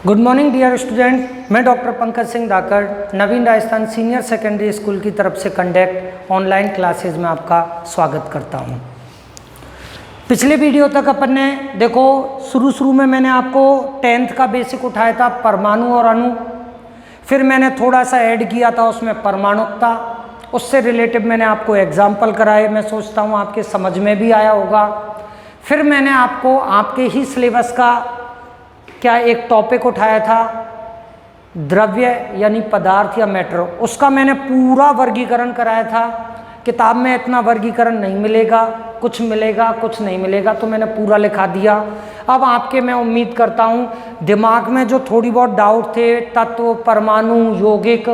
Good morning dear student, मैं doctor Pankaj Singh धाकड़ नवीन Rajasthan senior secondary school की तरफ से कंडक्ट ऑनलाइन क्लासेज में आपका स्वागत करता हूं। पिछले वीडियो तक अपन ने देखो शुरू में मैंने आपको 10th का बेसिक उठाया था, परमाणु और अणु। फिर मैंने थोड़ा सा ऐड किया था उसमें परमाणुकता, उससे रिलेटेड मैंने आपको एग्जाम्पल कराए। मैं सोचता हूँ आपके समझ में भी आया होगा। फिर मैंने आपको आपके ही सिलेबस का क्या एक टॉपिक उठाया था, द्रव्य यानी पदार्थ या मैटर। उसका मैंने पूरा वर्गीकरण कराया था। किताब में इतना वर्गीकरण नहीं मिलेगा, कुछ मिलेगा कुछ नहीं मिलेगा, तो मैंने पूरा लिखा दिया। अब आपके मैं उम्मीद करता हूँ दिमाग में जो थोड़ी बहुत डाउट थे, तत्व, परमाणु, यौगिक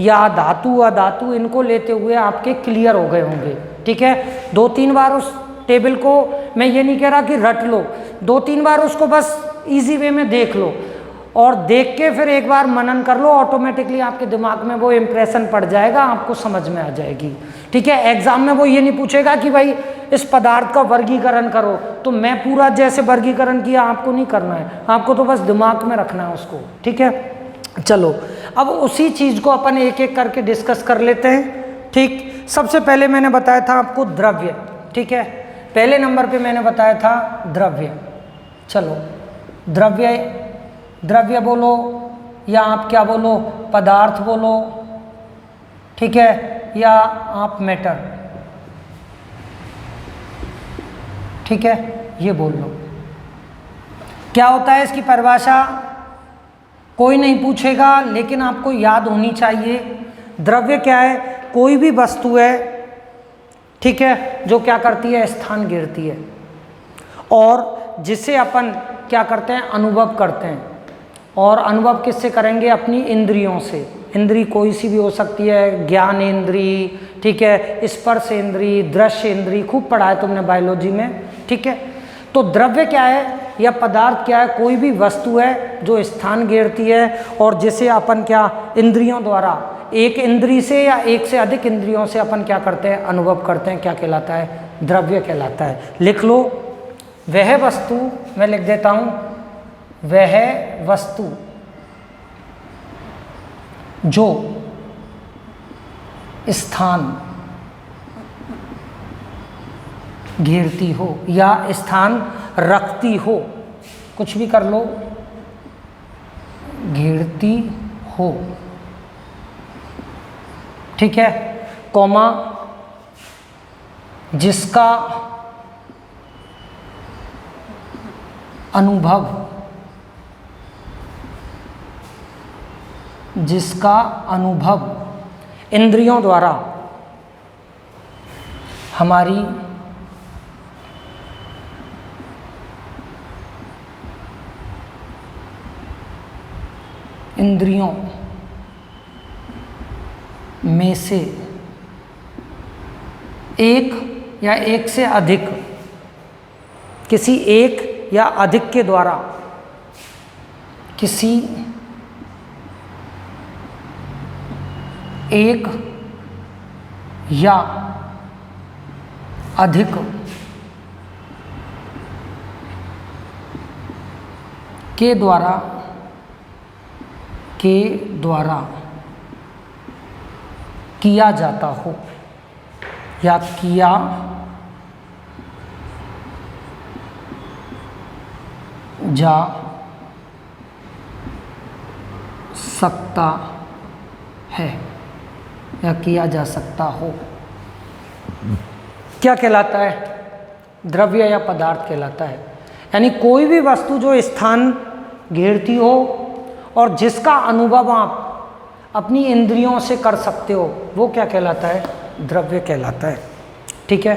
या धातु अधातु, इनको लेते हुए आपके क्लियर हो गए होंगे। ठीक है, 2-3 बार उस टेबल को, मैं ये नहीं कह रहा कि रट लो, 2-3 बार उसको बस इजी वे में देख लो और देख के फिर एक बार मनन कर लो। ऑटोमेटिकली आपके दिमाग में वो इम्प्रेशन पड़ जाएगा, आपको समझ में आ जाएगी। ठीक है, एग्जाम में वो ये नहीं पूछेगा कि भाई इस पदार्थ का वर्गीकरण करो, तो मैं पूरा जैसे वर्गीकरण किया आपको नहीं करना है, आपको तो बस दिमाग में रखना है उसको। ठीक है, चलो अब उसी चीज़ को अपन एक एक करके डिस्कस कर लेते हैं। ठीक, सबसे पहले मैंने बताया था आपको द्रव्य। ठीक है, पहले नंबर पे मैंने बताया था द्रव्य। चलो द्रव्य बोलो या आप क्या बोलो, पदार्थ बोलो। ठीक है, या आप मैटर। ठीक है, ये बोल लो। क्या होता है इसकी परिभाषा कोई नहीं पूछेगा, लेकिन आपको याद होनी चाहिए। द्रव्य क्या है? कोई भी वस्तु है, ठीक है, जो क्या करती है, स्थान घेरती है और जिसे अपन क्या करते हैं, अनुभव करते हैं। और अनुभव किससे करेंगे? अपनी इंद्रियों से। इंद्री कोई सी भी हो सकती है, ज्ञान इंद्री, ठीक है, स्पर्श इंद्री, दृश्य इंद्री, खूब पढ़ा है तुमने बायोलॉजी में। ठीक है, तो द्रव्य क्या है या पदार्थ क्या है? कोई भी वस्तु है जो स्थान घेरती है और जिसे अपन क्या इंद्रियों द्वारा, एक इंद्री से या एक से अधिक इंद्रियों से अपन क्या करते हैं, अनुभव करते हैं। क्या कहलाता है? द्रव्य कहलाता है। लिख लो, वह वस्तु, मैं लिख देता हूं, वह वस्तु जो स्थान घेरती हो या स्थान रखती हो, कुछ भी कर लो, घेरती हो। ठीक है, कॉमा, जिसका अनुभव, जिसका अनुभव इंद्रियों द्वारा हमारी इंद्रियों में से एक या एक से अधिक, किसी एक या अधिक के द्वारा, किसी एक या अधिक के द्वारा किया जाता हो या किया जा सकता है या किया जा सकता हो, क्या कहलाता है? द्रव्य या पदार्थ कहलाता है। यानी कोई भी वस्तु जो स्थान घेरती हो और जिसका अनुभव आप अपनी इंद्रियों से कर सकते हो, वो क्या कहलाता है? द्रव्य कहलाता है। ठीक है,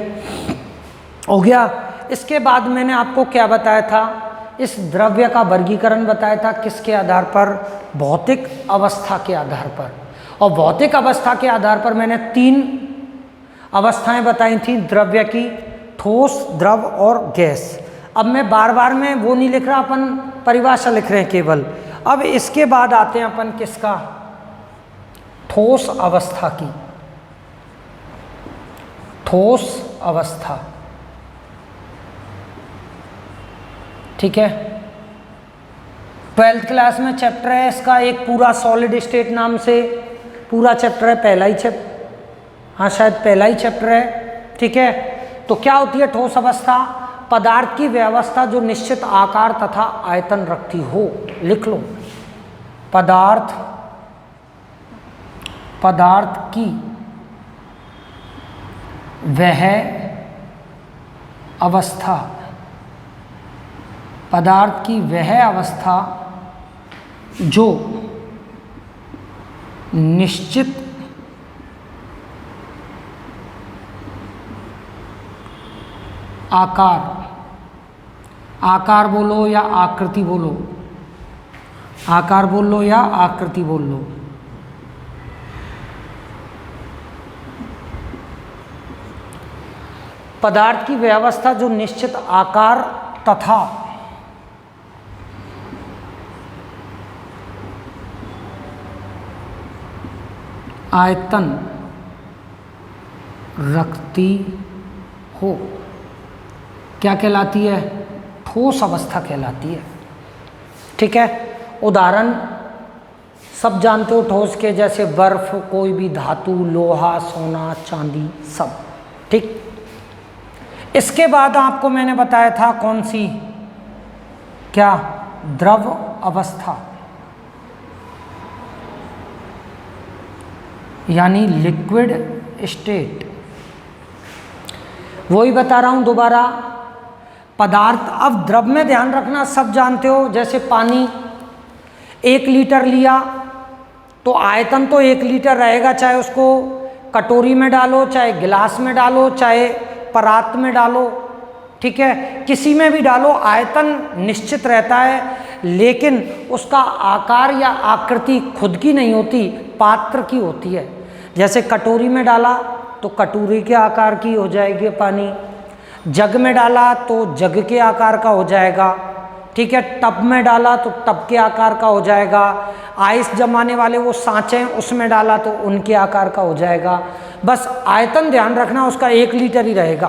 हो गया। इसके बाद मैंने आपको क्या बताया था? इस द्रव्य का वर्गीकरण बताया था। किसके आधार पर? भौतिक अवस्था के आधार पर। और भौतिक अवस्था के आधार पर मैंने 3 अवस्थाएं बताई थी द्रव्य की, ठोस, द्रव और गैस। अब मैं बार बार में वो नहीं लिख रहा, अपन परिभाषा लिख रहे हैं केवल। अब इसके बाद आते हैं अपन किसका? ठोस अवस्था की। ठोस अवस्था, ठीक है। 12th क्लास में चैप्टर है इसका एक पूरा, सॉलिड स्टेट नाम से पूरा चैप्टर है, पहला ही चैप्टर, हाँ शायद पहला ही चैप्टर है, ठीक है। तो क्या होती है ठोस अवस्था? पदार्थ की व्यवस्था जो निश्चित आकार तथा आयतन रखती हो। लिख लो, पदार्थ की वह अवस्था, पदार्थ की वह अवस्था जो निश्चित आकार बोलो या आकृति बोलो, आकार बोल लो या आकृति बोल लो, पदार्थ की व्यवस्था जो निश्चित आकार तथा आयतन रखती हो, क्या कहलाती है? ठोस अवस्था कहलाती है, ठीक है। उदाहरण सब जानते हो ठोस के, जैसे बर्फ, कोई भी धातु, लोहा, सोना, चांदी, सब, ठीक। इसके बाद आपको मैंने बताया था कौन सी, क्या? द्रव अवस्था, यानी लिक्विड स्टेट। वही बता रहा हूं दोबारा, पदार्थ, अब द्रव में ध्यान रखना सब जानते हो, जैसे पानी 1 लीटर लिया तो आयतन तो 1 लीटर रहेगा, चाहे उसको कटोरी में डालो, चाहे गिलास में डालो, चाहे परात में डालो, ठीक है, किसी में भी डालो, आयतन निश्चित रहता है, लेकिन उसका आकार या आकृति खुद की नहीं होती, पात्र की होती है। जैसे कटोरी में डाला तो कटोरी के आकार की हो जाएगी पानी, जग में डाला तो जग के आकार का हो जाएगा, ठीक है, टब में डाला तो टब के आकार का हो जाएगा, आइस जमाने वाले वो सांचे हैं उसमें डाला तो उनके आकार का हो जाएगा। बस आयतन ध्यान रखना उसका 1 लीटर ही रहेगा।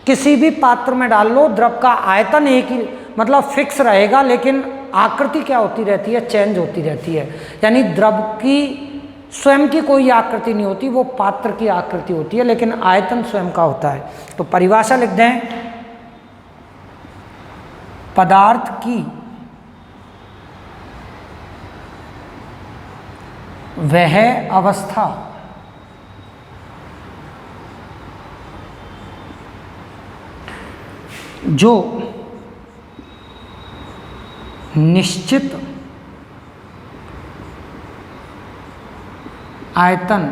किसी भी पात्र में डाल लो, द्रव का आयतन एक ही, मतलब फिक्स रहेगा, लेकिन आकृति क्या होती रहती है? चेंज होती रहती है। यानी द्रव की स्वयं की कोई आकृति नहीं होती, वो पात्र की आकृति होती है, लेकिन आयतन स्वयं का होता है। तो परिभाषा लिख दें, पदार्थ की वह अवस्था जो निश्चित आयतन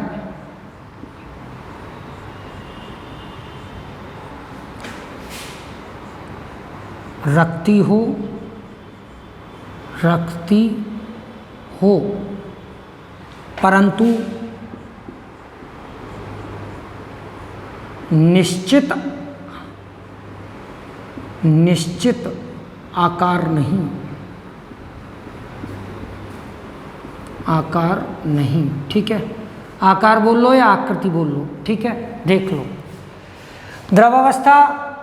रखती हो परंतु निश्चित आकार नहीं, ठीक है। आकार बोल लो या आकृति बोल लो, ठीक है। देख लो, द्रवावस्था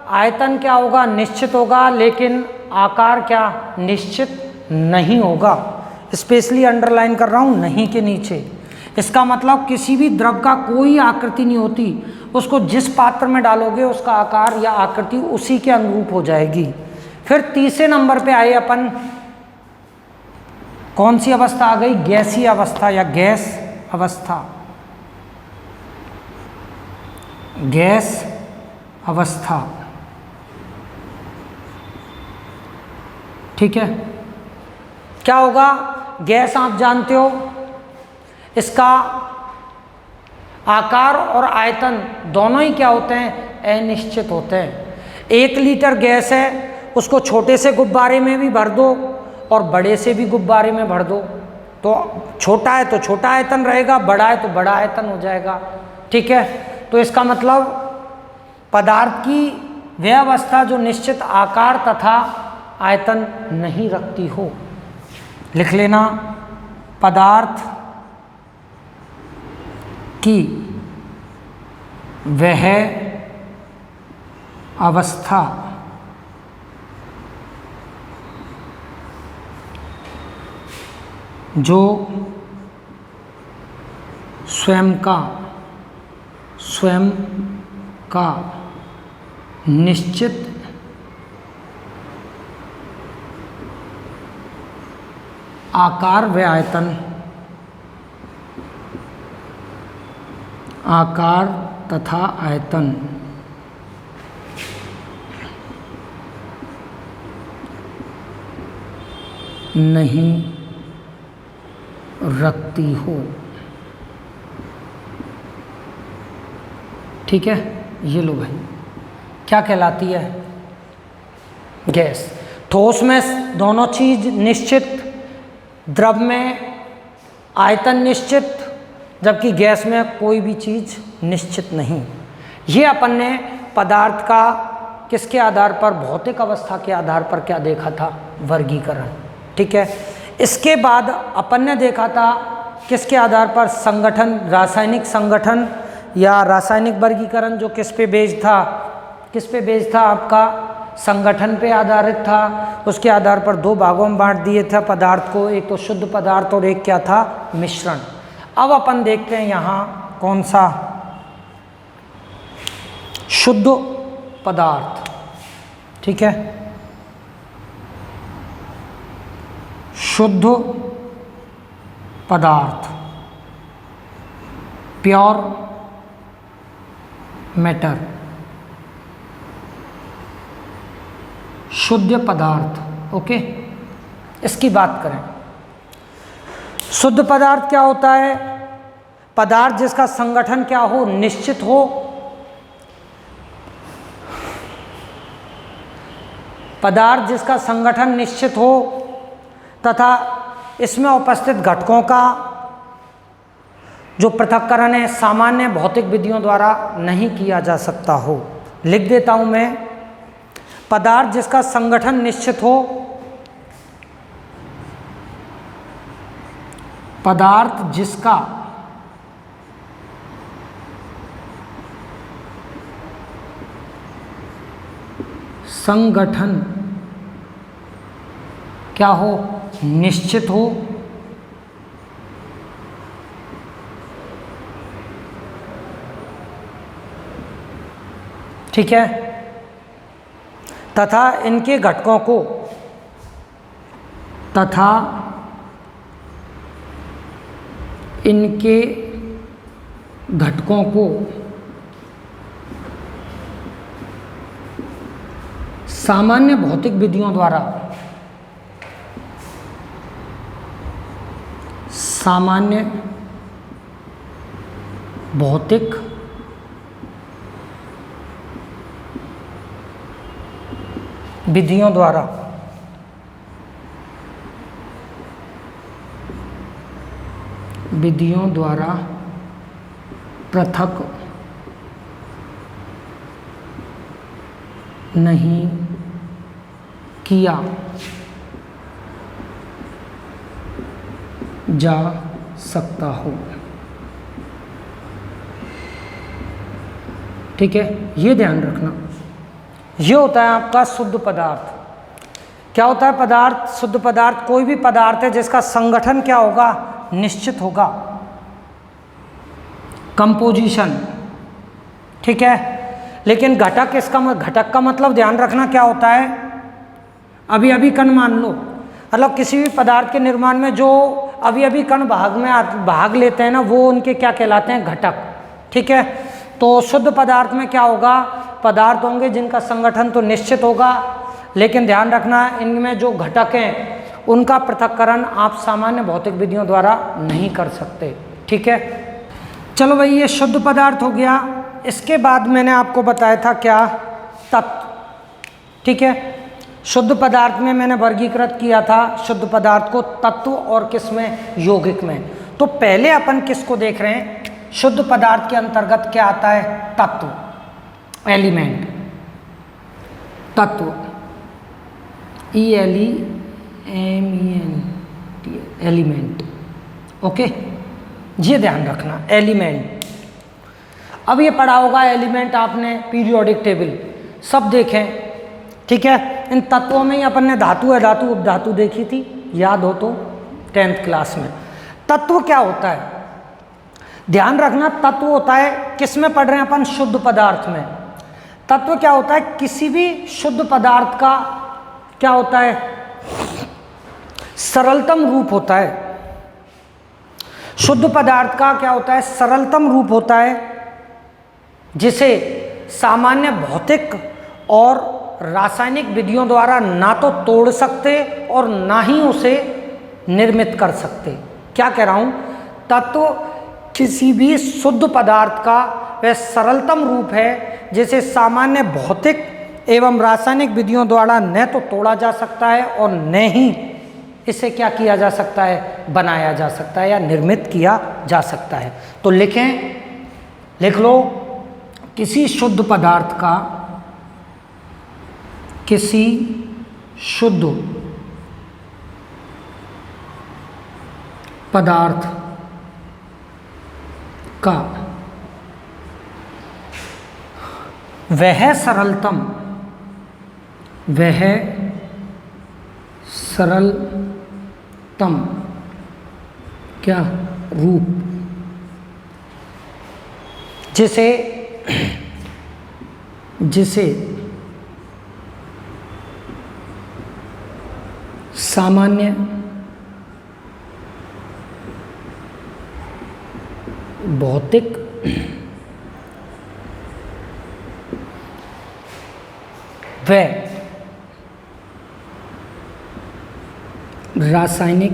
आयतन क्या होगा? निश्चित होगा, लेकिन आकार क्या? निश्चित नहीं होगा। स्पेशली अंडरलाइन कर रहा हूं, नहीं के नीचे। इसका मतलब किसी भी द्रव का कोई आकृति नहीं होती, उसको जिस पात्र में डालोगे उसका आकार या आकृति उसी के अनुरूप हो जाएगी। फिर तीसरे नंबर पे आए अपन, कौन सी अवस्था आ गई? गैसीय अवस्था या गैस अवस्था। गैस अवस्था, ठीक है। क्या होगा? गैस आप जानते हो, इसका आकार और आयतन दोनों ही क्या होते हैं? अनिश्चित होते हैं। 1 लीटर गैस है, उसको छोटे से गुब्बारे में भी भर दो और बड़े से भी गुब्बारे में भर दो, तो छोटा है तो छोटा आयतन रहेगा, बड़ा है तो बड़ा आयतन हो जाएगा, ठीक है। तो इसका मतलब पदार्थ की वह अवस्था जो निश्चित आकार तथा आयतन नहीं रखती हो। लिख लेना, पदार्थ की वह अवस्था जो स्वयं का निश्चित आकार व आकार तथा आयतन नहीं रखती हो। ठीक है, ये लो भाई, क्या कहलाती है? गैस। ठोस में दोनों चीज निश्चित, द्रव में आयतन निश्चित, जबकि गैस में कोई भी चीज निश्चित नहीं। ये अपन ने पदार्थ का किसके आधार पर, भौतिक अवस्था के आधार पर क्या देखा था? वर्गीकरण। ठीक है, इसके बाद अपन ने देखा था किसके आधार पर? संगठन, रासायनिक संगठन या रासायनिक वर्गीकरण, जो किस पे बेस्ड था? किस पे बेस्ड था आपका? संगठन पे आधारित था। उसके आधार पर दो भागों में बांट दिए थे पदार्थ को, एक तो शुद्ध पदार्थ और एक क्या था? मिश्रण। अब अपन देखते हैं यहाँ कौन सा? शुद्ध पदार्थ। ठीक है, शुद्ध पदार्थ, प्योर मैटर, शुद्ध पदार्थ। ओके, इसकी बात करें। शुद्ध पदार्थ क्या होता है? पदार्थ जिसका संगठन क्या हो? निश्चित हो। पदार्थ जिसका संगठन निश्चित हो तथा इसमें उपस्थित घटकों का जो पृथक्करण है सामान्य भौतिक विधियों द्वारा नहीं किया जा सकता हो। लिख देता हूं मैं, पदार्थ जिसका संगठन निश्चित हो, पदार्थ जिसका संगठन क्या हो? निश्चित हो। ठीक है, तथा इनके घटकों को सामान्य भौतिक विधियों द्वारा विधियों द्वारा पृथक नहीं किया जा सकता हो। ठीक है, ये ध्यान रखना। ये होता है आपका शुद्ध पदार्थ। क्या होता है पदार्थ? शुद्ध पदार्थ कोई भी पदार्थ है जिसका संगठन क्या होगा? निश्चित होगा। कंपोजिशन। ठीक है, लेकिन घटक, इसका घटक का मतलब ध्यान रखना क्या होता है? अभी कण मान लो, मतलब किसी भी पदार्थ के निर्माण में जो अभी कण भाग लेते हैं ना, वो उनके क्या कहलाते हैं? घटक। ठीक है, तो शुद्ध पदार्थ में क्या होगा? पदार्थ होंगे जिनका संगठन तो निश्चित होगा, लेकिन ध्यान रखना इनमें जो घटक हैं उनका पृथक्करण आप सामान्य भौतिक विधियों द्वारा नहीं कर सकते। ठीक है, चलो भाई, ये शुद्ध पदार्थ हो गया। इसके बाद मैंने आपको बताया था क्या? तत्व। ठीक है, शुद्ध पदार्थ में मैंने वर्गीकृत किया था शुद्ध पदार्थ को तत्व और किस में? यौगिक में। तो पहले अपन किसको देख रहे हैं? शुद्ध पदार्थ के अंतर्गत क्या आता है? तत्व, एलिमेंट। तत्व, ELEMENT, एलिमेंट। ओके, ये ध्यान रखना, एलिमेंट। अब ये पढ़ा होगा एलिमेंट आपने, पीरियोडिक टेबल सब देखें। ठीक है, इन तत्वों में ही अपन ने धातु, अधातु, उपधातु देखी थी, याद हो तो। 10th क्लास में। तत्व क्या होता है, ध्यान रखना, तत्व होता है, किस में पढ़ रहे हैं अपन, शुद्ध पदार्थ में। तत्व क्या होता है, किसी भी शुद्ध पदार्थ का क्या होता है, सरलतम रूप होता है। शुद्ध पदार्थ का क्या होता है, सरलतम रूप होता है, जिसे सामान्य भौतिक और रासायनिक विधियों द्वारा ना तो तोड़ सकते और ना ही उसे निर्मित कर सकते। क्या कह रहा हूं, तत्व किसी भी शुद्ध पदार्थ का वह सरलतम रूप है जिसे सामान्य भौतिक एवं रासायनिक विधियों द्वारा न तो तोड़ा जा सकता है और न ही इसे क्या किया जा सकता है, बनाया जा सकता है या निर्मित किया जा सकता है। तो लिखें, लिख लो, किसी शुद्ध पदार्थ का, किसी शुद्ध पदार्थ का वह सरलतम, वह सरलतम क्या रूप, जिसे सामान्य भौतिक व रासायनिक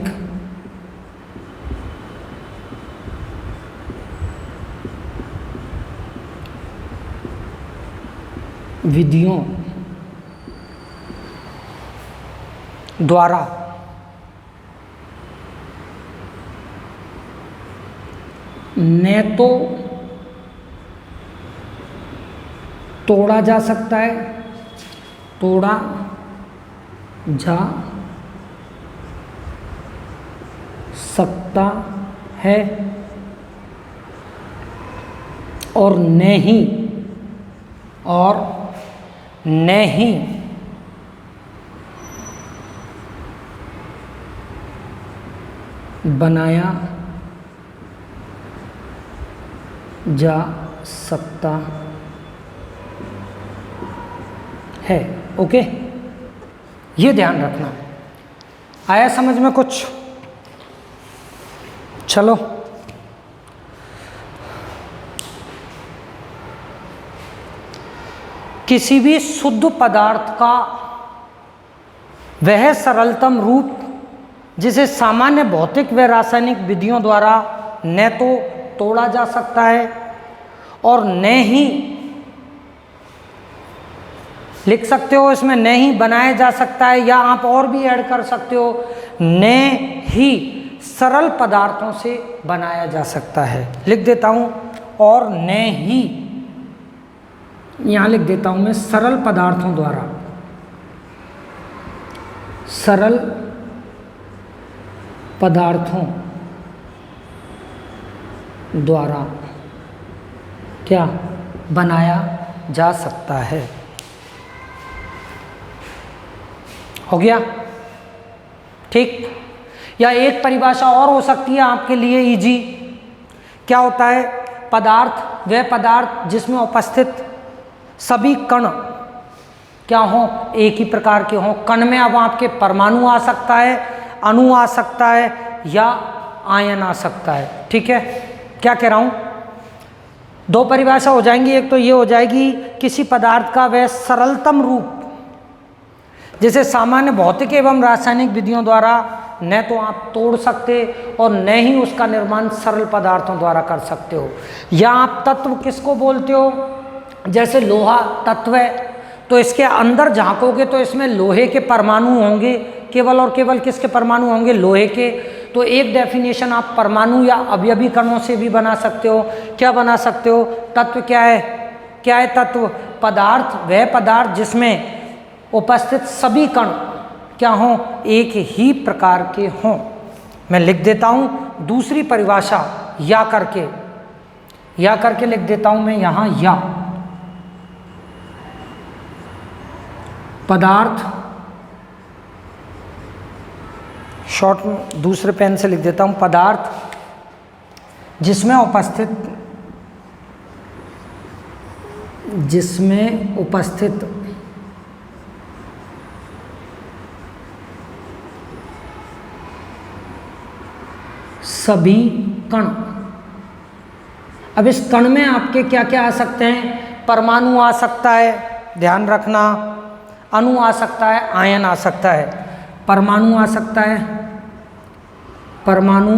विधियों द्वारा न तो तोड़ा जा सकता है, तोड़ा जा सकता है और न ही बनाया जा सकता है। ओके, ये ध्यान रखना। आया समझ में कुछ? चलो, किसी भी शुद्ध पदार्थ का वह सरलतम रूप जिसे सामान्य भौतिक व रासायनिक विधियों द्वारा न तो तोड़ा जा सकता है और न ही, लिख सकते हो इसमें, न ही बनाया जा सकता है, या आप और भी ऐड कर सकते हो, न ही सरल पदार्थों से बनाया जा सकता है। लिख देता हूं, और न ही, यहां लिख देता हूं मैं, सरल पदार्थों द्वारा, सरल पदार्थों द्वारा क्या बनाया जा सकता है। हो गया? ठीक। या एक परिभाषा और हो सकती है आपके लिए इजी। क्या होता है, पदार्थ वह पदार्थ जिसमें उपस्थित सभी कण क्या हों, एक ही प्रकार के हों। कण में अब आपके परमाणु आ सकता है, अणु आ सकता है, या आयन आ सकता है। ठीक है, क्या कह रहा हूं, दो परिभाषा हो जाएंगी। एक तो ये हो जाएगी, किसी पदार्थ का वह सरलतम रूप जिसे सामान्य भौतिक एवं रासायनिक विधियों द्वारा न तो आप तोड़ सकते और न ही उसका निर्माण सरल पदार्थों द्वारा कर सकते हो। या आप तत्व किसको बोलते हो, जैसे लोहा तत्व है, तो इसके अंदर झांकोगे तो इसमें लोहे के परमाणु होंगे, केवल और केवल किसके परमाणु होंगे, लोहे के। तो एक डेफिनेशन आप परमाणु या अवयवी कणों से भी बना सकते हो। क्या बना सकते हो, तत्व क्या है, क्या है तत्व, पदार्थ वह पदार्थ जिसमें उपस्थित सभी कण क्या हों, एक ही प्रकार के हों। मैं लिख देता हूं दूसरी परिभाषा, या करके लिख देता हूं मैं यहां, या पदार्थ शॉर्ट में दूसरे पेन से लिख देता हूँ, पदार्थ जिसमें उपस्थित सभी कण। अब इस कण में आपके क्या क्या आ सकते हैं? परमाणु आ सकता है, ध्यान रखना, अणु आ सकता है, आयन आ सकता है। परमाणु आ सकता है, परमाणु,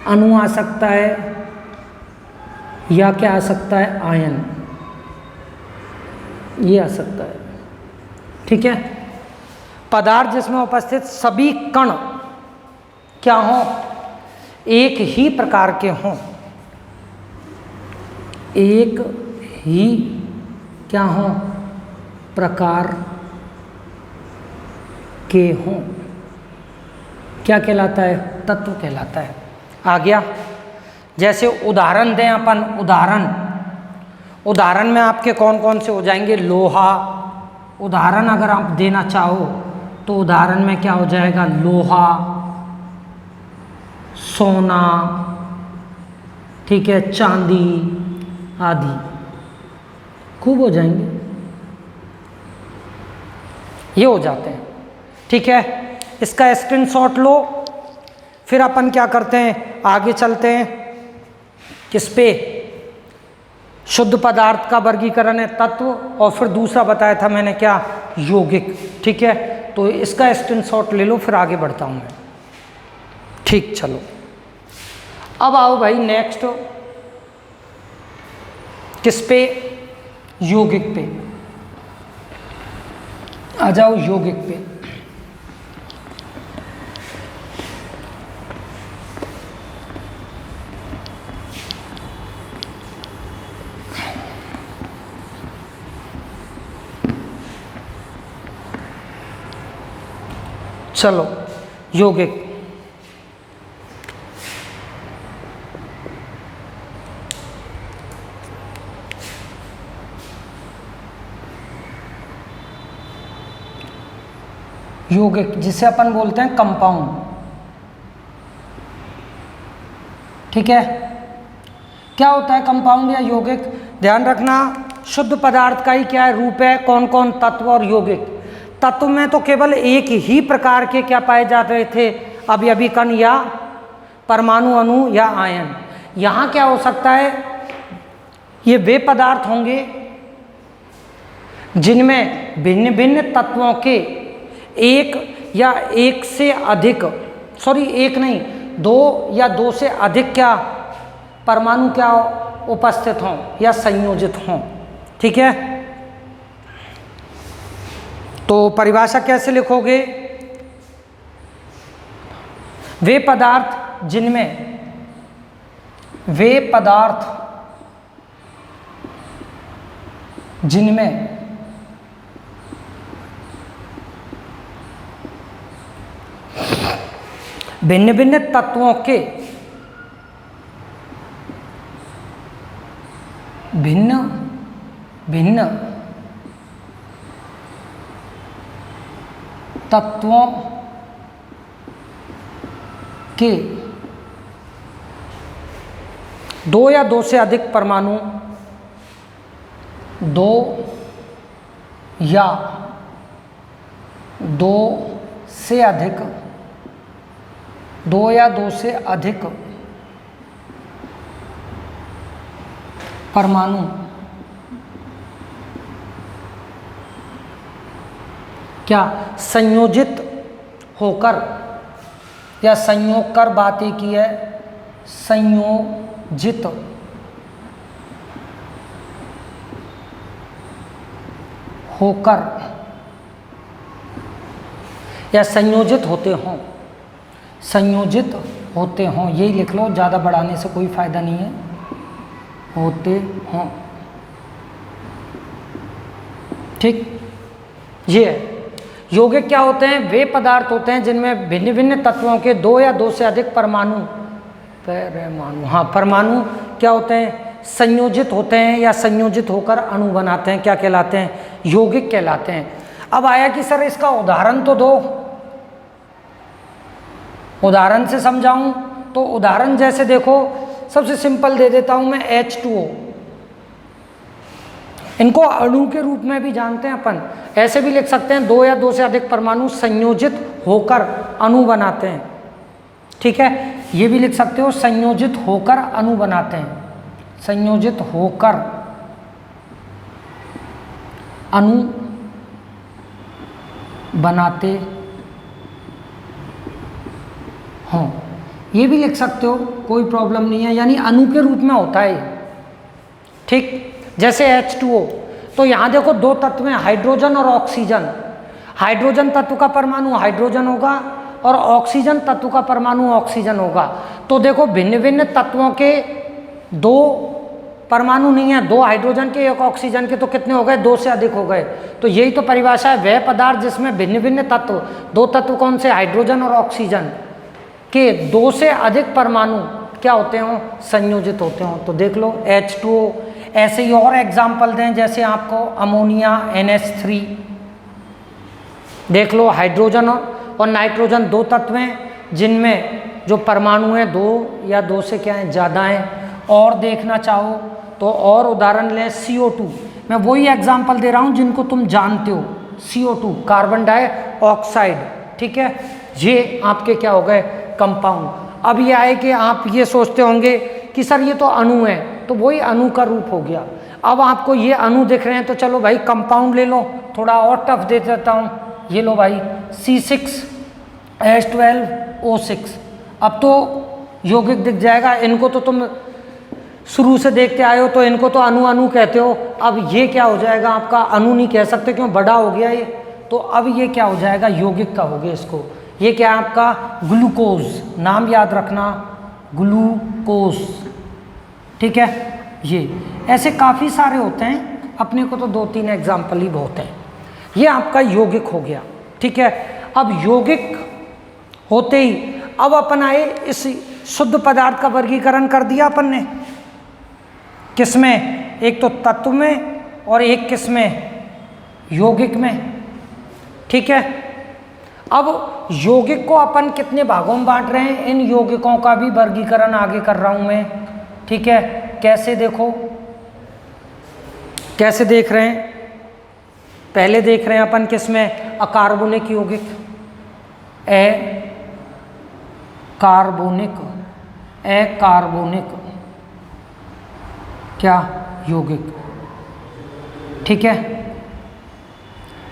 अणु आ सकता है, या क्या आ सकता है? आयन, ये आ सकता है। ठीक है। पदार्थ जिसमें उपस्थित सभी कण क्या हों? एक ही प्रकार के हों, एक ही क्या हों? प्रकार के हों। क्या कहलाता है? तत्व कहलाता है। आ गया। जैसे उदाहरण दें अपन, उदाहरण में आपके कौन कौन से हो जाएंगे? लोहा। उदाहरण अगर आप देना चाहो तो उदाहरण में क्या हो जाएगा? लोहा, सोना, ठीक है, चांदी आदि खूब हो जाएंगे, ये हो जाते हैं। ठीक है। इसका स्क्रीनशॉट लो। फिर अपन क्या करते हैं? आगे चलते हैं। किस पे? शुद्ध पदार्थ का वर्गीकरण है तत्व, और फिर दूसरा बताया था मैंने क्या? यौगिक। ठीक है। तो इसका स्क्रीनशॉट ले लो, फिर आगे बढ़ता हूं मैं। ठीक, चलो अब आओ भाई नेक्स्ट किस पे? यौगिक पे। आ जाओ यौगिक पे। चलो यौगिक। यौगिक जिसे अपन बोलते हैं कंपाउंड। ठीक है। क्या होता है कंपाउंड या यौगिक? ध्यान रखना, शुद्ध पदार्थ का ही क्या है? रूप है। कौन कौन? तत्व और यौगिक। तत्व में तो केवल एक ही प्रकार के क्या पाए जा रहे थे? अवयवी कण या परमाणु, अणु या आयन। यहाँ क्या हो सकता है? ये वे पदार्थ होंगे जिनमें भिन्न भिन्न तत्वों के एक या एक से अधिक, सॉरी एक नहीं, दो या दो से अधिक क्या परमाणु क्या उपस्थित हों या संयोजित हों। ठीक है। तो परिभाषा कैसे लिखोगे? वे पदार्थ जिनमें भिन्न भिन्न तत्वों के भिन्न भिन्न तत्वों के दो या दो से अधिक परमाणु, दो या दो से अधिक परमाणु क्या संयोजित होकर या संयोग कर, बात एक ही है, संयोजित होकर या संयोजित होते हों, यही लिख लो, ज़्यादा बढ़ाने से कोई फायदा नहीं है, होते हों। ठीक, ये है। यौगिक क्या होते हैं? वे पदार्थ होते हैं जिनमें भिन्न भिन्न तत्वों के दो या दो से अधिक परमाणु परमाणु क्या होते हैं? संयोजित होते हैं या संयोजित होकर अणु बनाते हैं, क्या कहलाते हैं? यौगिक कहलाते हैं। अब आया कि सर इसका उदाहरण तो दो, उदाहरण से समझाऊं तो उदाहरण जैसे देखो, सबसे सिंपल दे देता हूं मैं H2O। इनको अणु के रूप में भी जानते हैं अपन, ऐसे भी लिख सकते हैं, 2 या 2 से अधिक परमाणु संयोजित होकर अणु बनाते हैं। ठीक है, ये भी लिख सकते हो संयोजित होकर अणु बनाते हैं, संयोजित होकर अणु बनाते हों, ये भी लिख सकते हो, कोई प्रॉब्लम नहीं है, यानी अणु के रूप में होता है। ठीक, जैसे H2O, तो यहाँ देखो 2 तत्व हैं, हाइड्रोजन और ऑक्सीजन। हाइड्रोजन तत्व का परमाणु हाइड्रोजन होगा और ऑक्सीजन तत्व का परमाणु ऑक्सीजन होगा। तो देखो भिन्न भिन्न तत्वों के 2 परमाणु नहीं है, 2 हाइड्रोजन के 1 ऑक्सीजन के, तो कितने हो गए, 2 से अधिक हो गए। तो यही तो परिभाषा है, वह पदार्थ जिसमें भिन्न भिन्न तत्व, 2 तत्व कौन से, हाइड्रोजन और ऑक्सीजन के 2 से अधिक परमाणु क्या होते हों, संयोजित होते हों। तो देख लो H2O। ऐसे ही और एग्जाम्पल दें, जैसे आपको अमोनिया NH3, देख लो हाइड्रोजन और नाइट्रोजन 2 तत्व हैं जिनमें जो परमाणु हैं 2 या 2 से क्या है, ज़्यादा हैं। और देखना चाहो तो और उदाहरण लें, CO2। मैं वही एग्जाम्पल दे रहा हूँ जिनको तुम जानते हो, CO2 कार्बन डाइऑक्साइड। ठीक है, ये आपके क्या हो गए, कंपाउंड। अब ये आए कि आप ये सोचते होंगे कि सर ये तो अणु है, तो वही अणु का रूप हो गया। अब आपको ये अणु दिख रहे हैं तो चलो भाई कंपाउंड ले लो, थोड़ा और टफ दे देता हूँ। ये लो भाई C6H12O6। अब तो यौगिक दिख जाएगा, इनको तो तुम शुरू से देखते आए हो, तो इनको तो अणु अणु कहते हो। अब ये क्या हो जाएगा आपका, अणु नहीं कह सकते क्यों, बड़ा हो गया ये। तो अब ये क्या हो जाएगा, यौगिक का हो गया इसको। ये क्या है आपका, ग्लूकोज, नाम याद रखना, ग्लूकोज। ठीक है, ये ऐसे काफ़ी सारे होते हैं, अपने को तो 2-3 एग्जाम्पल ही बहुत है। ये आपका यौगिक हो गया। ठीक है, अब यौगिक होते ही अब अपन आए, इस शुद्ध पदार्थ का वर्गीकरण कर दिया अपन ने, किसमें, एक तो तत्व में और एक किसमें, यौगिक में। ठीक है, अब यौगिक को अपन कितने भागों में बांट रहे हैं, इन यौगिकों का भी वर्गीकरण आगे कर रहा हूं मैं। ठीक है, कैसे देखो, कैसे देख रहे हैं, पहले देख रहे हैं अपन किसमें, अकार्बनिक यौगिक, अकार्बनिक क्या यौगिक। ठीक है,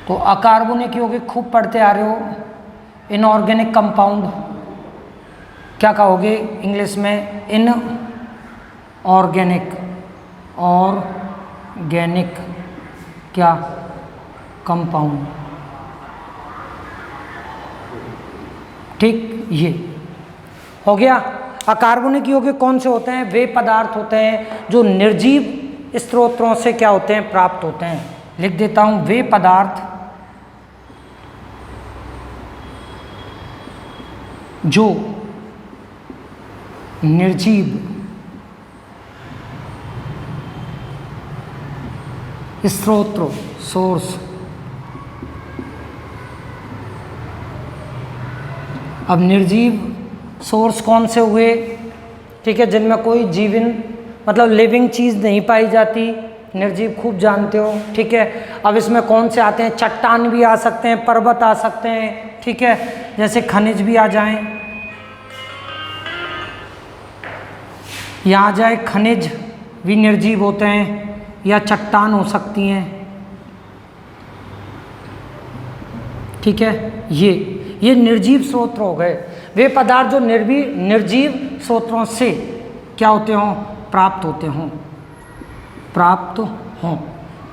तो अकार्बनिक यौगिक खूब पढ़ते आ रहे हो। इनऑर्गेनिक कंपाउंड क्या कहोगे इंग्लिश में, इनऑर्गेनिक क्या कंपाउंड। ठीक, ये हो गया। अकार्बनिक यौगिक कौन से होते हैं, वे पदार्थ होते हैं जो निर्जीव स्रोतों से क्या होते हैं, प्राप्त होते हैं। लिख देता हूं, वे पदार्थ जो निर्जीव स्रोत, सोर्स। अब निर्जीव सोर्स कौन से हुए, ठीक है, जिनमें कोई जीवन मतलब लिविंग चीज़ नहीं पाई जाती, निर्जीव खूब जानते हो। ठीक है, अब इसमें कौन से आते हैं, चट्टान भी आ सकते हैं, पर्वत आ सकते हैं। ठीक है, जैसे खनिज भी आ जाएं, यहाँ जाए खनिज भी निर्जीव होते हैं, या चट्टान हो सकती हैं। ठीक है, ये निर्जीव स्रोत हो गए, वे पदार्थ जो निर्जीव स्रोतों से क्या होते हों, प्राप्त हों,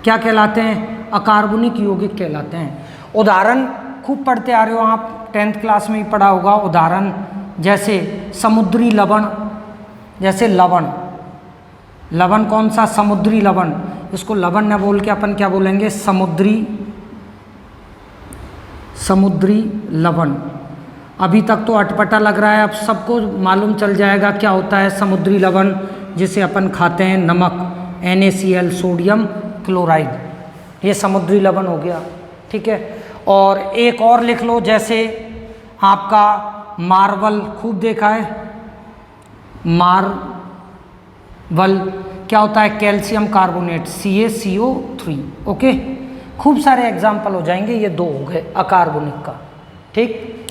क्या कहलाते हैं, अकार्बनिक यौगिक कहलाते हैं। उदाहरण खूब पढ़ते आ रहे हो आप, 10th क्लास में ही पढ़ा होगा उदाहरण, जैसे समुद्री लवण, जैसे लवण कौन सा, समुद्री लवण। इसको लवण न बोल के अपन क्या बोलेंगे, समुद्री लवण। अभी तक तो अटपटा लग रहा है, अब सबको मालूम चल जाएगा क्या होता है समुद्री लवण, जिसे अपन खाते हैं, नमक, NaCl, सोडियम क्लोराइड, ये समुद्री लवण हो गया। ठीक है, और एक और लिख लो, जैसे आपका मार्वल खूब देखा है, मार्वल क्या होता है, कैल्शियम कार्बोनेट CaCO3। ओके, खूब सारे एग्जाम्पल हो जाएंगे, ये 2 हो गए अकार्बनिक का। ठीक,